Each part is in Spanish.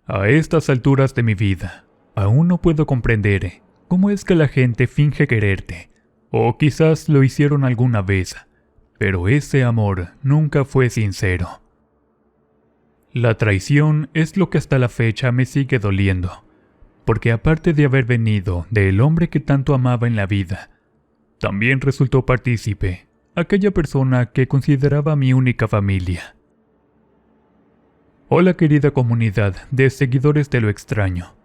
A estas alturas de mi vida, aún no puedo comprender cómo es que la gente finge quererte, o quizás lo hicieron alguna vez, pero ese amor nunca fue sincero. La traición es lo que hasta la fecha me sigue doliendo, porque aparte de haber venido del hombre que tanto amaba en la vida, también resultó partícipe aquella persona que consideraba mi única familia. Hola querida comunidad de seguidores de lo extraño.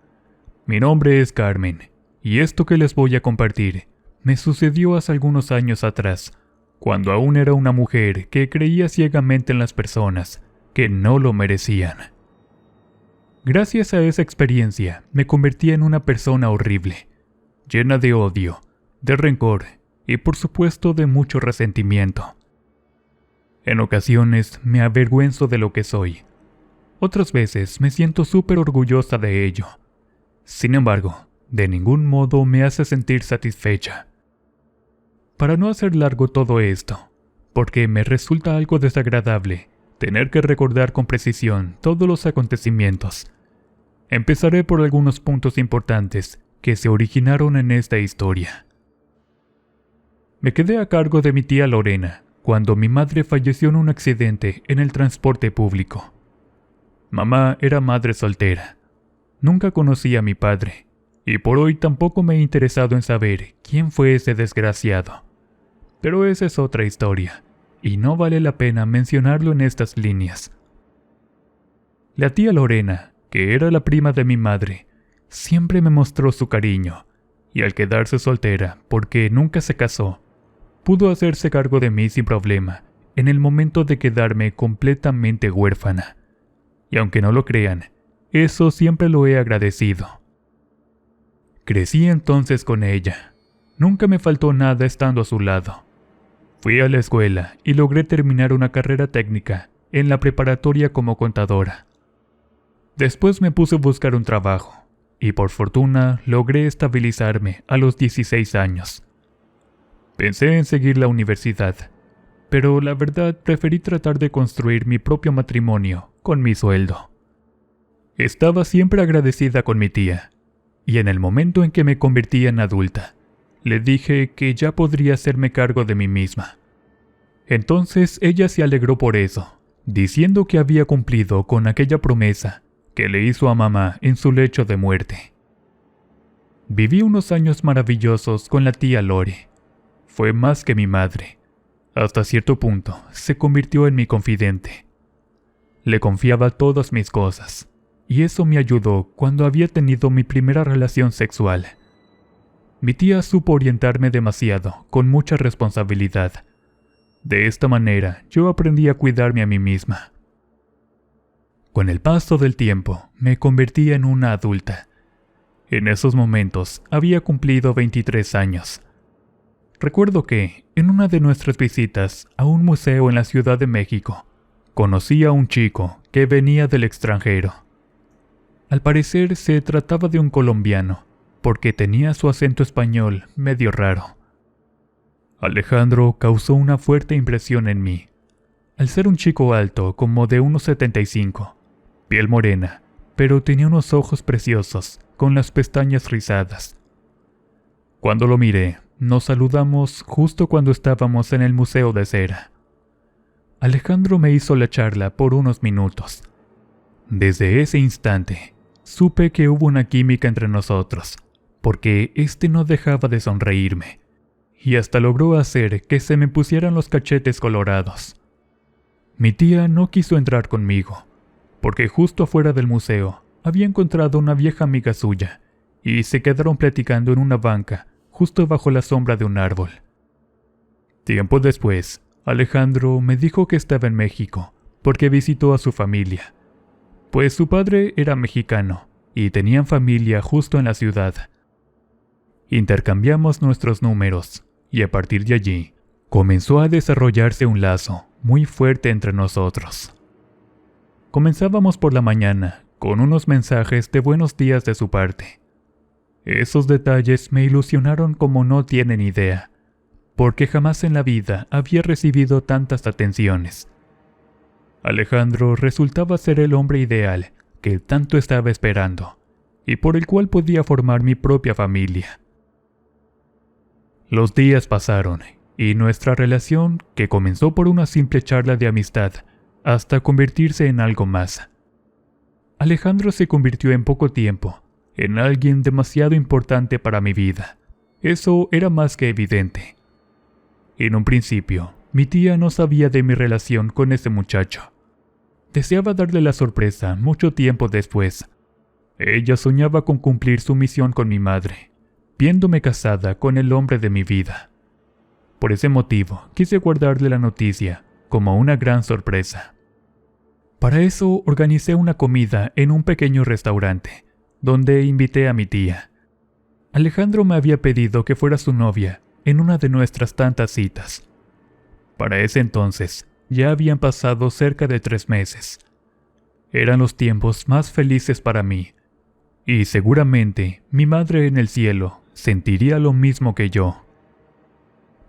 Mi nombre es Carmen, y esto que les voy a compartir me sucedió hace algunos años atrás, cuando aún era una mujer que creía ciegamente en las personas que no lo merecían. Gracias a esa experiencia me convertí en una persona horrible, llena de odio, de rencor y por supuesto de mucho resentimiento. En ocasiones me avergüenzo de lo que soy. Otras veces me siento súper orgullosa de ello. Sin embargo, de ningún modo me hace sentir satisfecha. Para no hacer largo todo esto, porque me resulta algo desagradable tener que recordar con precisión todos los acontecimientos, empezaré por algunos puntos importantes que se originaron en esta historia. Me quedé a cargo de mi tía Lorena cuando mi madre falleció en un accidente en el transporte público. Mamá era madre soltera. Nunca conocí a mi padre, y por hoy tampoco me he interesado en saber quién fue ese desgraciado. Pero esa es otra historia, y no vale la pena mencionarlo en estas líneas. La tía Lorena, que era la prima de mi madre, siempre me mostró su cariño, y al quedarse soltera, porque nunca se casó, pudo hacerse cargo de mí sin problema en el momento de quedarme completamente huérfana. Y aunque no lo crean, eso siempre lo he agradecido. Crecí entonces con ella. Nunca me faltó nada estando a su lado. Fui a la escuela y logré terminar una carrera técnica en la preparatoria como contadora. Después me puse a buscar un trabajo y por fortuna logré estabilizarme a los 16 años. Pensé en seguir la universidad, pero la verdad preferí tratar de construir mi propio matrimonio con mi sueldo. Estaba siempre agradecida con mi tía, y en el momento en que me convertí en adulta, le dije que ya podría hacerme cargo de mí misma. Entonces ella se alegró por eso, diciendo que había cumplido con aquella promesa que le hizo a mamá en su lecho de muerte. Viví unos años maravillosos con la tía Lore. Fue más que mi madre. Hasta cierto punto se convirtió en mi confidente. Le confiaba todas mis cosas, y eso me ayudó cuando había tenido mi primera relación sexual. Mi tía supo orientarme demasiado, con mucha responsabilidad. De esta manera, yo aprendí a cuidarme a mí misma. Con el paso del tiempo, me convertí en una adulta. En esos momentos, había cumplido 23 años. Recuerdo que, en una de nuestras visitas a un museo en la Ciudad de México, conocí a un chico que venía del extranjero. Al parecer se trataba de un colombiano, porque tenía su acento español medio raro. Alejandro causó una fuerte impresión en mí. Al ser un chico alto, como de 1,75, piel morena, pero tenía unos ojos preciosos, con las pestañas rizadas. Cuando lo miré, nos saludamos justo cuando estábamos en el Museo de Cera. Alejandro me hizo la charla por unos minutos. Desde ese instante, supe que hubo una química entre nosotros, porque no dejaba de sonreírme, y hasta logró hacer que se me pusieran los cachetes colorados. Mi tía no quiso entrar conmigo, porque justo afuera del museo había encontrado una vieja amiga suya, y se quedaron platicando en una banca justo bajo la sombra de un árbol. Tiempo después, Alejandro me dijo que estaba en México, porque visitó a su familia, pues su padre era mexicano y tenían familia justo en la ciudad. Intercambiamos nuestros números, y a partir de allí, comenzó a desarrollarse un lazo muy fuerte entre nosotros. Comenzábamos por la mañana, con unos mensajes de buenos días de su parte. Esos detalles me ilusionaron como no tienen idea, porque jamás en la vida había recibido tantas atenciones. Alejandro resultaba ser el hombre ideal que tanto estaba esperando y por el cual podía formar mi propia familia. Los días pasaron y nuestra relación, que comenzó por una simple charla de amistad, hasta convertirse en algo más. Alejandro se convirtió en poco tiempo en alguien demasiado importante para mi vida. Eso era más que evidente. En un principio, mi tía no sabía de mi relación con ese muchacho. Deseaba darle la sorpresa mucho tiempo después. Ella soñaba con cumplir su misión con mi madre, viéndome casada con el hombre de mi vida. Por ese motivo, quise guardarle la noticia como una gran sorpresa. Para eso organicé una comida en un pequeño restaurante, donde invité a mi tía. Alejandro me había pedido que fuera su novia en una de nuestras tantas citas. Para ese entonces, ya habían pasado cerca de 3 meses. Eran los tiempos más felices para mí, y seguramente mi madre en el cielo sentiría lo mismo que yo.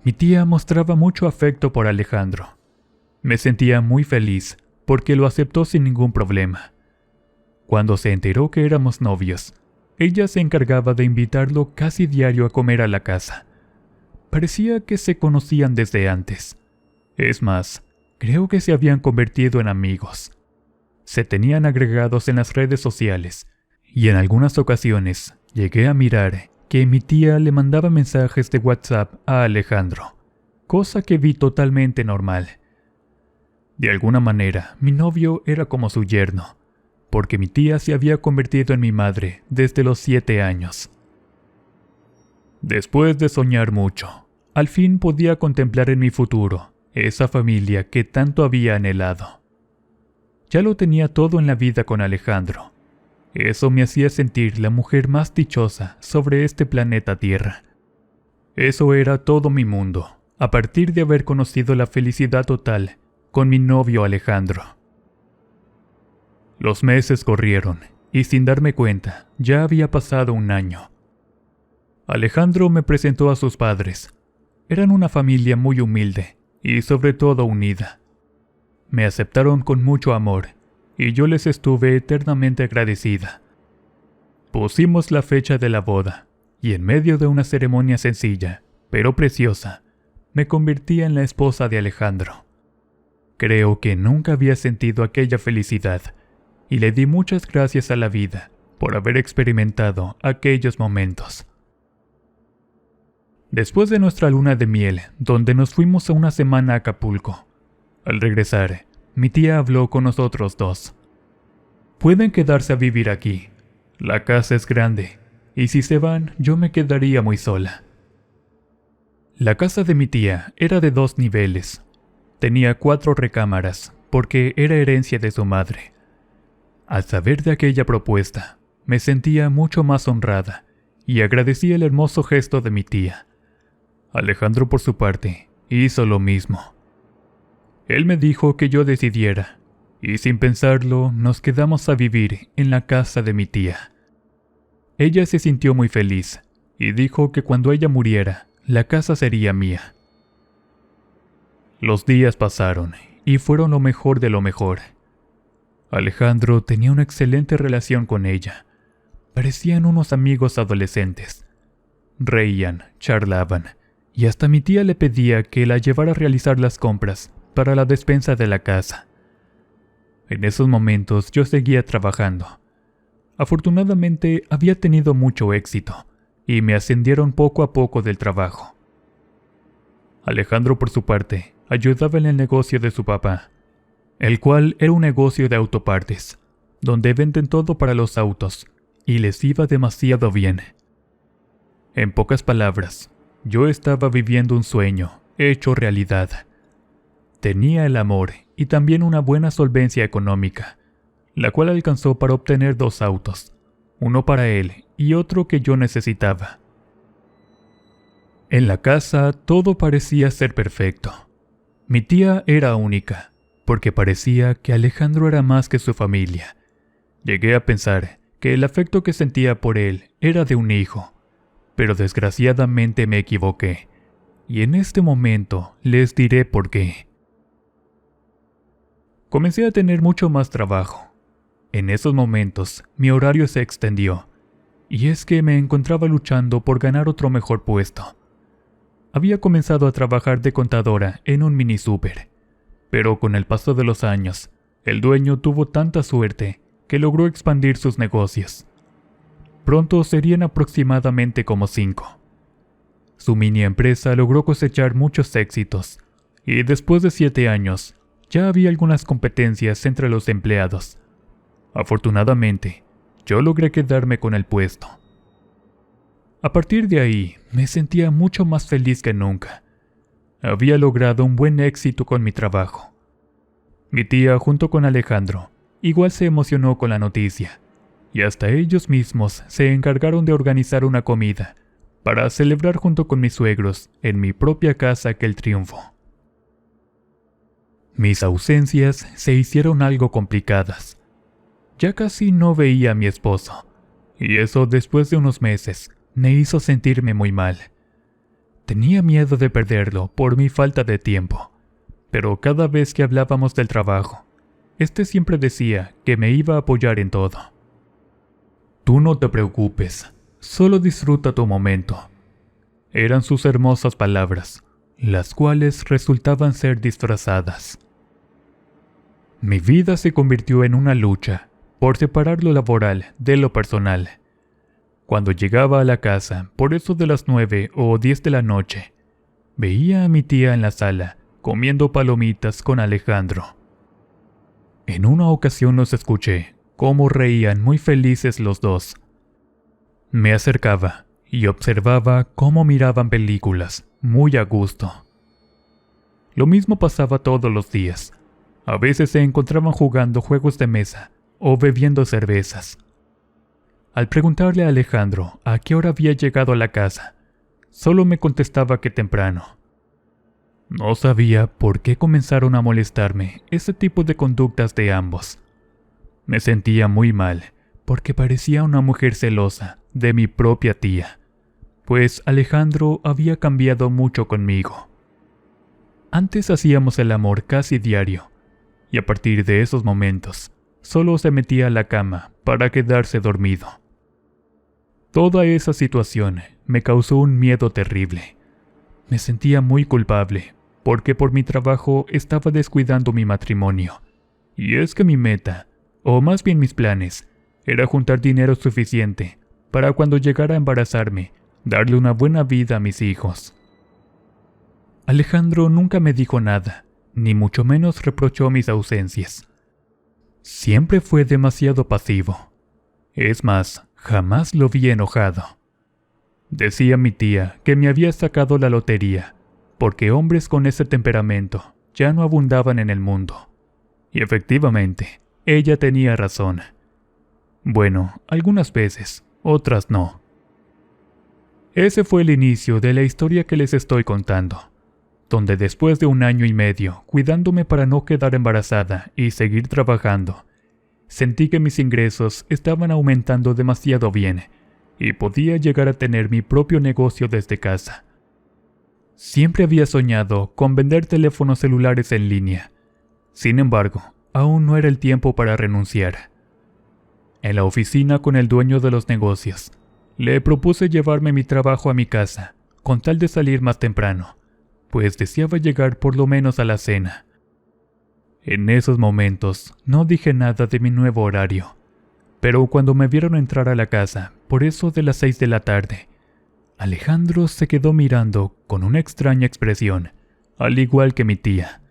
Mi tía mostraba mucho afecto por Alejandro. Me sentía muy feliz porque lo aceptó sin ningún problema. Cuando se enteró que éramos novios, ella se encargaba de invitarlo casi diario a comer a la casa. Parecía que se conocían desde antes. Es más, creo que se habían convertido en amigos. Se tenían agregados en las redes sociales, y en algunas ocasiones llegué a mirar que mi tía le mandaba mensajes de WhatsApp a Alejandro, cosa que vi totalmente normal. De alguna manera, mi novio era como su yerno, porque mi tía se había convertido en mi madre desde los 7 años. Después de soñar mucho, al fin podía contemplar en mi futuro esa familia que tanto había anhelado. Ya lo tenía todo en la vida con Alejandro. Eso me hacía sentir la mujer más dichosa sobre este planeta Tierra. Eso era todo mi mundo, a partir de haber conocido la felicidad total con mi novio Alejandro. Los meses corrieron, y sin darme cuenta, ya había pasado 1 año. Alejandro me presentó a sus padres. Eran una familia muy humilde, y sobre todo unida. Me aceptaron con mucho amor, y yo les estuve eternamente agradecida. Pusimos la fecha de la boda, y en medio de una ceremonia sencilla, pero preciosa, me convertí en la esposa de Alejandro. Creo que nunca había sentido aquella felicidad, y le di muchas gracias a la vida por haber experimentado aquellos momentos. Después de nuestra luna de miel, donde nos fuimos a una semana a Acapulco, al regresar, mi tía habló con nosotros dos. Pueden quedarse a vivir aquí. La casa es grande, y si se van, yo me quedaría muy sola. La casa de mi tía era de 2 niveles. Tenía 4 recámaras, porque era herencia de su madre. Al saber de aquella propuesta, me sentía mucho más honrada, y agradecí el hermoso gesto de mi tía. Alejandro, por su parte, hizo lo mismo. Él me dijo que yo decidiera, y sin pensarlo nos quedamos a vivir en la casa de mi tía. Ella se sintió muy feliz, y dijo que cuando ella muriera, la casa sería mía. Los días pasaron, y fueron lo mejor de lo mejor. Alejandro tenía una excelente relación con ella. Parecían unos amigos adolescentes. Reían, charlaban, y hasta mi tía le pedía que la llevara a realizar las compras para la despensa de la casa. En esos momentos yo seguía trabajando. Afortunadamente había tenido mucho éxito, y me ascendieron poco a poco del trabajo. Alejandro, por su parte, ayudaba en el negocio de su papá, el cual era un negocio de autopartes, donde venden todo para los autos, y les iba demasiado bien. En pocas palabras, yo estaba viviendo un sueño hecho realidad. Tenía el amor y también una buena solvencia económica, la cual alcanzó para obtener 2 autos, uno para él y otro que yo necesitaba. En la casa todo parecía ser perfecto. Mi tía era única, porque parecía que Alejandro era más que su familia. Llegué a pensar que el afecto que sentía por él era de un hijo, pero desgraciadamente me equivoqué, y en este momento les diré por qué. Comencé a tener mucho más trabajo. En esos momentos, mi horario se extendió, y es que me encontraba luchando por ganar otro mejor puesto. Había comenzado a trabajar de contadora en un mini súper, pero con el paso de los años, el dueño tuvo tanta suerte que logró expandir sus negocios. Pronto serían aproximadamente como 5. Su mini empresa logró cosechar muchos éxitos, y después de 7 años, ya había algunas competencias entre los empleados. Afortunadamente, yo logré quedarme con el puesto. A partir de ahí, me sentía mucho más feliz que nunca. Había logrado un buen éxito con mi trabajo. Mi tía, junto con Alejandro, igual se emocionó con la noticia, y hasta ellos mismos se encargaron de organizar una comida para celebrar junto con mis suegros en mi propia casa aquel triunfo. Mis ausencias se hicieron algo complicadas. Ya casi no veía a mi esposo, y eso después de unos meses me hizo sentirme muy mal. Tenía miedo de perderlo por mi falta de tiempo, pero cada vez que hablábamos del trabajo, siempre decía que me iba a apoyar en todo. Tú no te preocupes, solo disfruta tu momento. Eran sus hermosas palabras, las cuales resultaban ser disfrazadas. Mi vida se convirtió en una lucha por separar lo laboral de lo personal. Cuando llegaba a la casa, por eso de las 9 o 10 de la noche, veía a mi tía en la sala comiendo palomitas con Alejandro. En una ocasión los escuché cómo reían muy felices los dos. Me acercaba y observaba cómo miraban películas muy a gusto. Lo mismo pasaba todos los días. A veces se encontraban jugando juegos de mesa o bebiendo cervezas. Al preguntarle a Alejandro a qué hora había llegado a la casa, solo me contestaba que temprano. No sabía por qué comenzaron a molestarme ese tipo de conductas de ambos. Me sentía muy mal, porque parecía una mujer celosa de mi propia tía, pues Alejandro había cambiado mucho conmigo. Antes hacíamos el amor casi diario, y a partir de esos momentos, solo se metía a la cama para quedarse dormido. Toda esa situación me causó un miedo terrible. Me sentía muy culpable, porque por mi trabajo estaba descuidando mi matrimonio. Y es que mi meta, o más bien mis planes, era juntar dinero suficiente para cuando llegara a embarazarme, darle una buena vida a mis hijos. Alejandro nunca me dijo nada, ni mucho menos reprochó mis ausencias. Siempre fue demasiado pasivo. Es más, jamás lo vi enojado. Decía mi tía que me había sacado la lotería, porque hombres con ese temperamento ya no abundaban en el mundo. Y efectivamente, ella tenía razón. Bueno, algunas veces, otras no. Ese fue el inicio de la historia que les estoy contando, donde después de 1 año y medio cuidándome para no quedar embarazada y seguir trabajando, sentí que mis ingresos estaban aumentando demasiado bien y podía llegar a tener mi propio negocio desde casa. Siempre había soñado con vender teléfonos celulares en línea. Sin embargo, aún no era el tiempo para renunciar. En la oficina con el dueño de los negocios, le propuse llevarme mi trabajo a mi casa, con tal de salir más temprano, pues deseaba llegar por lo menos a la cena. En esos momentos no dije nada de mi nuevo horario, pero cuando me vieron entrar a la casa, por eso de las 6 de la tarde, Alejandro se quedó mirando con una extraña expresión, al igual que mi tía.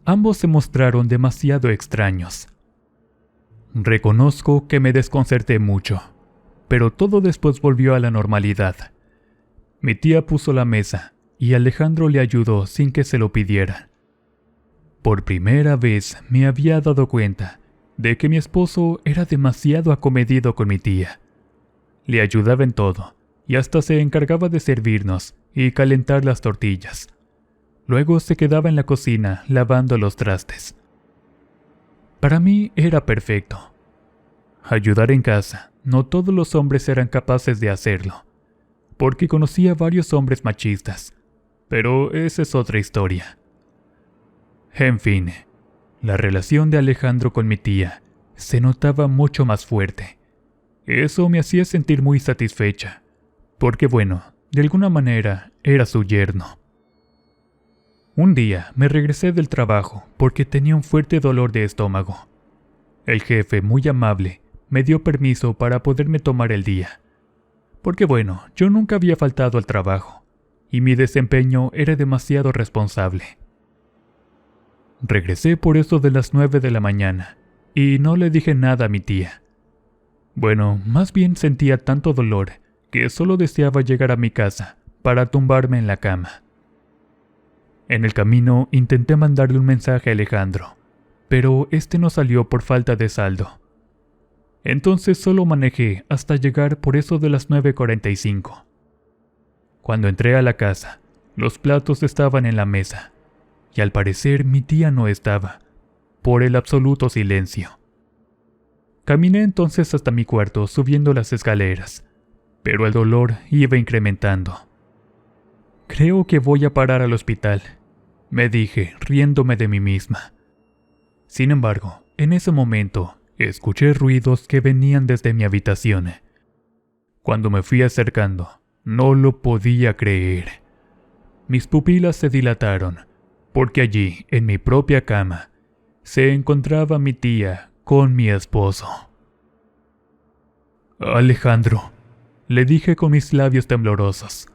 Ambos se mostraron demasiado extraños. Reconozco que me desconcerté mucho, pero todo después volvió a la normalidad. Mi tía puso la mesa y Alejandro le ayudó sin que se lo pidiera. Por primera vez me había dado cuenta de que mi esposo era demasiado acomedido con mi tía. Le ayudaba en todo y hasta se encargaba de servirnos y calentar las tortillas. Luego se quedaba en la cocina lavando los trastes. Para mí era perfecto. Ayudar en casa, no todos los hombres eran capaces de hacerlo, porque conocía varios hombres machistas, pero esa es otra historia. En fin, la relación de Alejandro con mi tía se notaba mucho más fuerte. Eso me hacía sentir muy satisfecha, porque bueno, de alguna manera era su yerno. Un día me regresé del trabajo porque tenía un fuerte dolor de estómago. El jefe, muy amable, me dio permiso para poderme tomar el día. Porque bueno, yo nunca había faltado al trabajo, y mi desempeño era demasiado responsable. Regresé por eso de las 9 de la mañana, y no le dije nada a mi tía. Bueno, más bien sentía tanto dolor que solo deseaba llegar a mi casa para tumbarme en la cama. En el camino intenté mandarle un mensaje a Alejandro, pero este no salió por falta de saldo. Entonces solo manejé hasta llegar por eso de las 9:45. Cuando entré a la casa, los platos estaban en la mesa, y al parecer mi tía no estaba, por el absoluto silencio. Caminé entonces hasta mi cuarto subiendo las escaleras, pero el dolor iba incrementando. Creo que voy a parar al hospital, me dije, riéndome de mí misma. Sin embargo, en ese momento, escuché ruidos que venían desde mi habitación. Cuando me fui acercando, no lo podía creer. Mis pupilas se dilataron, porque allí, en mi propia cama, se encontraba mi tía con mi esposo. Alejandro, le dije con mis labios temblorosos.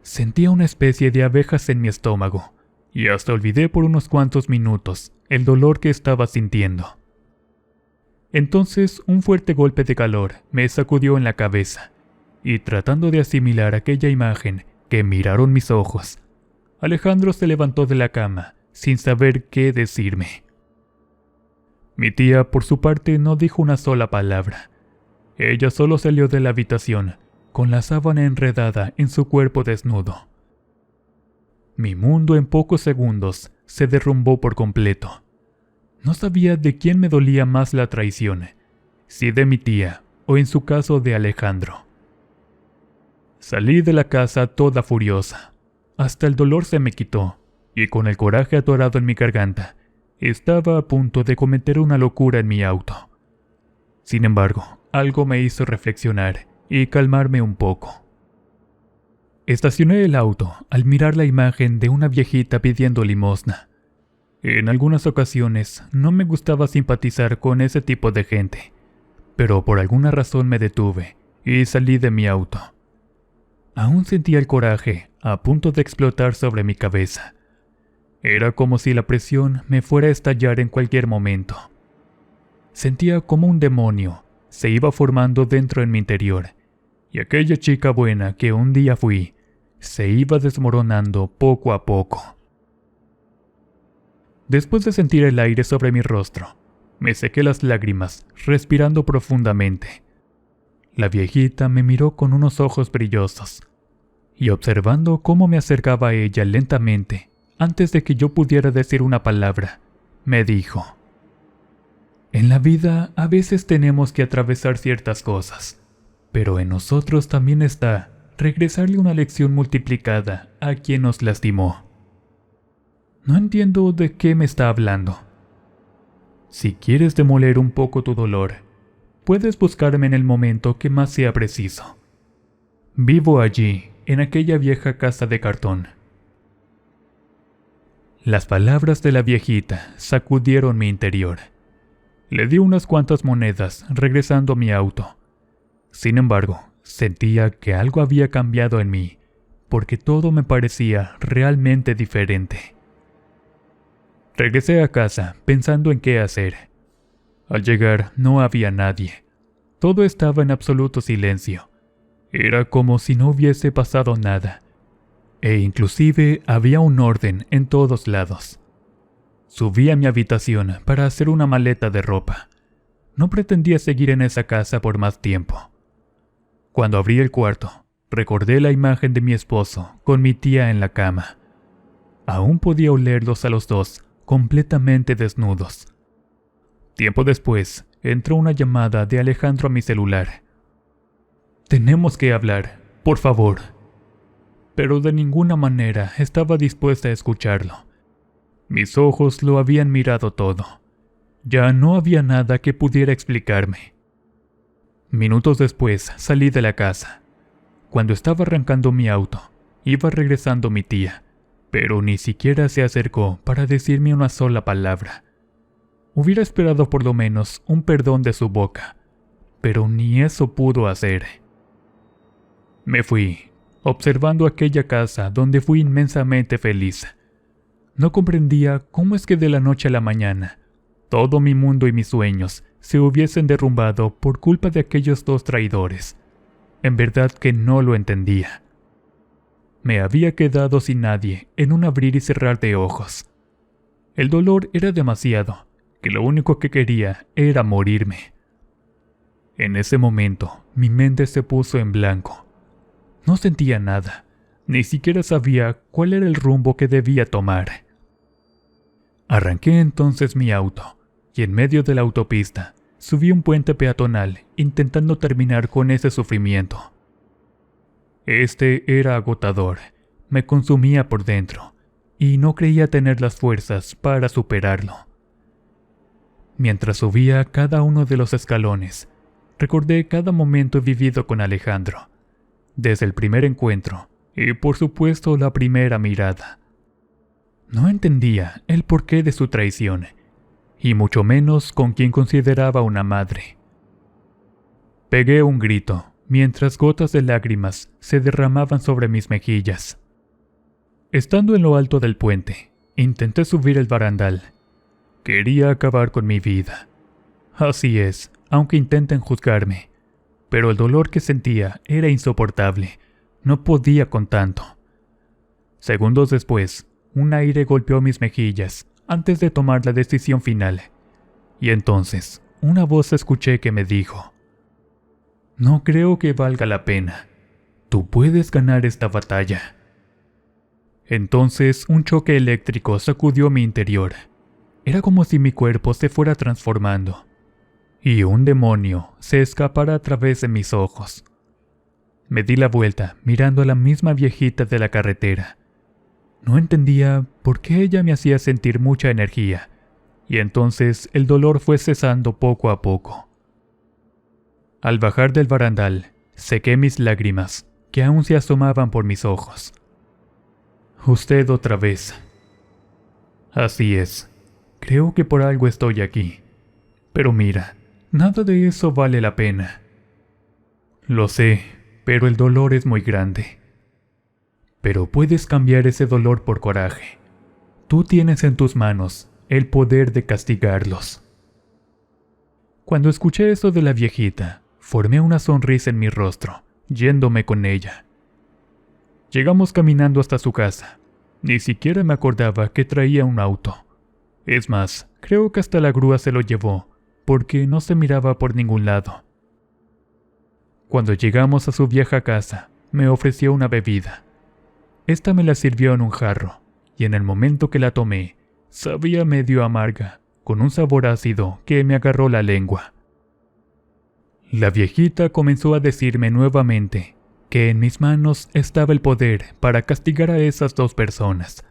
Sentía una especie de abejas en mi estómago, y hasta olvidé por unos cuantos minutos el dolor que estaba sintiendo. Entonces un fuerte golpe de calor me sacudió en la cabeza, y tratando de asimilar aquella imagen que miraron mis ojos, Alejandro se levantó de la cama sin saber qué decirme. Mi tía, por su parte, no dijo una sola palabra. Ella solo salió de la habitación con la sábana enredada en su cuerpo desnudo. Mi mundo en pocos segundos se derrumbó por completo. No sabía de quién me dolía más la traición, si de mi tía o en su caso de Alejandro. Salí de la casa toda furiosa. Hasta el dolor se me quitó, y con el coraje atorado en mi garganta, estaba a punto de cometer una locura en mi auto. Sin embargo, algo me hizo reflexionar y calmarme un poco. Estacioné el auto al mirar la imagen de una viejita pidiendo limosna. En algunas ocasiones no me gustaba simpatizar con ese tipo de gente, pero por alguna razón me detuve y salí de mi auto. Aún sentía el coraje a punto de explotar sobre mi cabeza. Era como si la presión me fuera a estallar en cualquier momento. Sentía como un demonio se iba formando dentro en mi interior, y aquella chica buena que un día fui se iba desmoronando poco a poco. Después de sentir el aire sobre mi rostro, me sequé las lágrimas, respirando profundamente. La viejita me miró con unos ojos brillosos, y observando cómo me acercaba a ella lentamente, antes de que yo pudiera decir una palabra, me dijo: En la vida a veces tenemos que atravesar ciertas cosas, pero en nosotros también está regresarle una lección multiplicada a quien nos lastimó. No entiendo de qué me está hablando. Si quieres demoler un poco tu dolor, puedes buscarme en el momento que más sea preciso. Vivo allí, en aquella vieja casa de cartón. Las palabras de la viejita sacudieron mi interior. Le di unas cuantas monedas regresando a mi auto. Sin embargo, sentía que algo había cambiado en mí, porque todo me parecía realmente diferente. Regresé a casa pensando en qué hacer. Al llegar no había nadie. Todo estaba en absoluto silencio. Era como si no hubiese pasado nada. E inclusive había un orden en todos lados. Subí a mi habitación para hacer una maleta de ropa. No pretendía seguir en esa casa por más tiempo. Cuando abrí el cuarto, recordé la imagen de mi esposo con mi tía en la cama. Aún podía olerlos a los dos, completamente desnudos. Tiempo después, entró una llamada de Alejandro a mi celular. «Tenemos que hablar, por favor». Pero de ninguna manera estaba dispuesta a escucharlo. Mis ojos lo habían mirado todo. Ya no había nada que pudiera explicarme. Minutos después salí de la casa. Cuando estaba arrancando mi auto, iba regresando mi tía, pero ni siquiera se acercó para decirme una sola palabra. Hubiera esperado por lo menos un perdón de su boca, pero ni eso pudo hacer. Me fui, observando aquella casa donde fui inmensamente feliz. No comprendía cómo es que de la noche a la mañana, todo mi mundo y mis sueños se hubiesen derrumbado por culpa de aquellos dos traidores. En verdad que no lo entendía. Me había quedado sin nadie en un abrir y cerrar de ojos. El dolor era demasiado, que lo único que quería era morirme. En ese momento, mi mente se puso en blanco. No sentía nada, ni siquiera sabía cuál era el rumbo que debía tomar. Arranqué entonces mi auto, y en medio de la autopista, subí un puente peatonal intentando terminar con ese sufrimiento. Este era agotador, me consumía por dentro, y no creía tener las fuerzas para superarlo. Mientras subía cada uno de los escalones, recordé cada momento vivido con Alejandro, desde el primer encuentro, y por supuesto la primera mirada. No entendía el porqué de su traición, y mucho menos con quien consideraba una madre. Pegué un grito, mientras gotas de lágrimas se derramaban sobre mis mejillas. Estando en lo alto del puente, intenté subir el barandal. Quería acabar con mi vida. Así es, aunque intenten juzgarme. Pero el dolor que sentía era insoportable. No podía con tanto. Segundos después, un aire golpeó mis mejillas antes de tomar la decisión final. Y entonces, una voz escuché que me dijo: «No creo que valga la pena. Tú puedes ganar esta batalla». Entonces, un choque eléctrico sacudió mi interior. Era como si mi cuerpo se fuera transformando, y un demonio se escapara a través de mis ojos. Me di la vuelta mirando a la misma viejita de la carretera. No entendía por qué ella me hacía sentir mucha energía, y entonces el dolor fue cesando poco a poco. Al bajar del barandal, sequé mis lágrimas, que aún se asomaban por mis ojos. «Usted otra vez». «Así es. Creo que por algo estoy aquí. Pero mira, nada de eso vale la pena». «Lo sé, pero el dolor es muy grande». «Pero puedes cambiar ese dolor por coraje. Tú tienes en tus manos el poder de castigarlos». Cuando escuché eso de la viejita, formé una sonrisa en mi rostro, yéndome con ella. Llegamos caminando hasta su casa. Ni siquiera me acordaba que traía un auto. Es más, creo que hasta la grúa se lo llevó, porque no se miraba por ningún lado. Cuando llegamos a su vieja casa, me ofreció una bebida. Esta me la sirvió en un jarro, y en el momento que la tomé, sabía medio amarga, con un sabor ácido que me agarró la lengua. La viejita comenzó a decirme nuevamente que en mis manos estaba el poder para castigar a esas dos personas.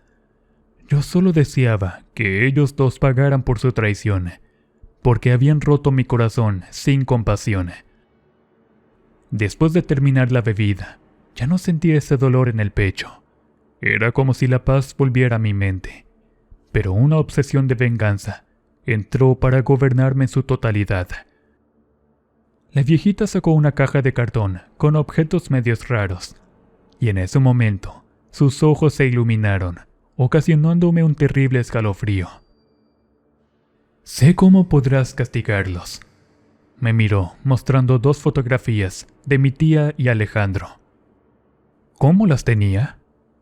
Yo solo deseaba que ellos dos pagaran por su traición, porque habían roto mi corazón sin compasión. Después de terminar la bebida, ya no sentía ese dolor en el pecho. Era como si la paz volviera a mi mente, pero una obsesión de venganza entró para gobernarme en su totalidad. La viejita sacó una caja de cartón con objetos medios raros, y en ese momento sus ojos se iluminaron, ocasionándome un terrible escalofrío. «Sé cómo podrás castigarlos». Me miró, mostrando dos fotografías de mi tía y Alejandro. ¿Cómo las tenía?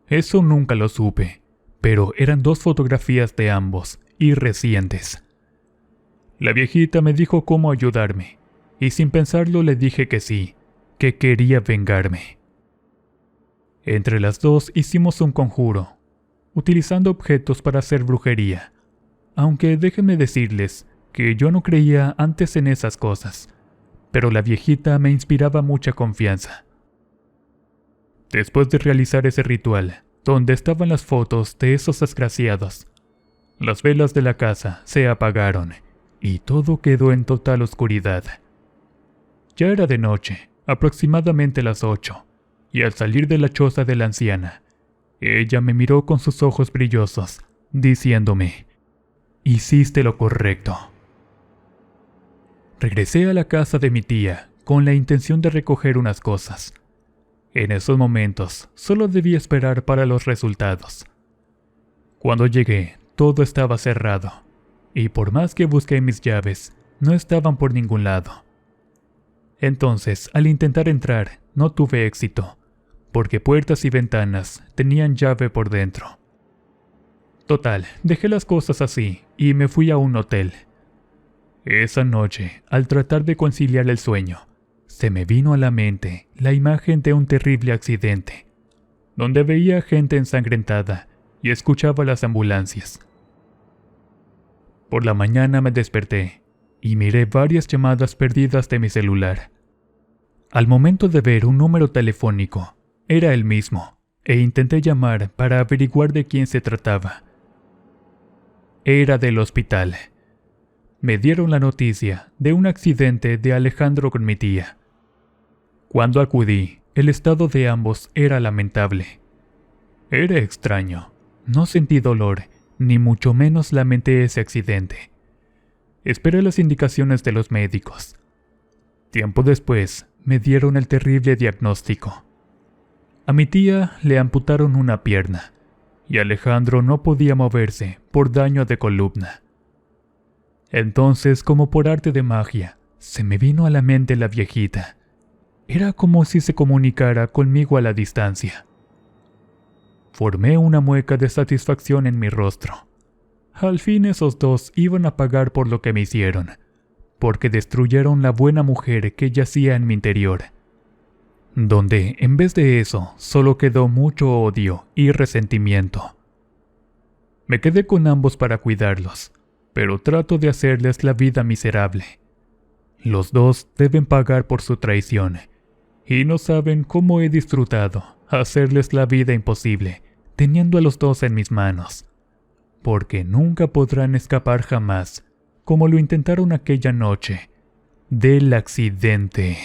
Eso nunca lo supe, pero eran dos fotografías de ambos, y recientes. La viejita me dijo cómo ayudarme, y sin pensarlo le dije que sí, que quería vengarme. Entre las dos hicimos un conjuro, utilizando objetos para hacer brujería, aunque déjenme decirles que yo no creía antes en esas cosas, pero la viejita me inspiraba mucha confianza. Después de realizar ese ritual, donde estaban las fotos de esos desgraciados, las velas de la casa se apagaron y todo quedó en total oscuridad. Ya era de noche, aproximadamente las 8, y al salir de la choza de la anciana, ella me miró con sus ojos brillosos, diciéndome: «Hiciste lo correcto». Regresé a la casa de mi tía con la intención de recoger unas cosas. En esos momentos solo debía esperar para los resultados. Cuando llegué, todo estaba cerrado, y por más que busqué mis llaves, no estaban por ningún lado. Entonces, al intentar entrar, no tuve éxito, porque puertas y ventanas tenían llave por dentro. Total, dejé las cosas así y me fui a un hotel. Esa noche, al tratar de conciliar el sueño, se me vino a la mente la imagen de un terrible accidente, donde veía gente ensangrentada y escuchaba las ambulancias. Por la mañana me desperté y miré varias llamadas perdidas de mi celular. Al momento de ver un número telefónico, era el mismo, e intenté llamar para averiguar de quién se trataba. Era del hospital. Me dieron la noticia de un accidente de Alejandro con mi tía. Cuando acudí, el estado de ambos era lamentable. Era extraño. No sentí dolor, ni mucho menos lamenté ese accidente. Esperé las indicaciones de los médicos. Tiempo después, me dieron el terrible diagnóstico. A mi tía le amputaron una pierna, y Alejandro no podía moverse por daño de columna. Entonces, como por arte de magia, se me vino a la mente la viejita. Era como si se comunicara conmigo a la distancia. Formé una mueca de satisfacción en mi rostro. Al fin esos dos iban a pagar por lo que me hicieron, porque destruyeron la buena mujer que yacía en mi interior, donde, en vez de eso, solo quedó mucho odio y resentimiento. Me quedé con ambos para cuidarlos, pero trato de hacerles la vida miserable. Los dos deben pagar por su traición, y no saben cómo he disfrutado hacerles la vida imposible, teniendo a los dos en mis manos, porque nunca podrán escapar jamás, como lo intentaron aquella noche del accidente.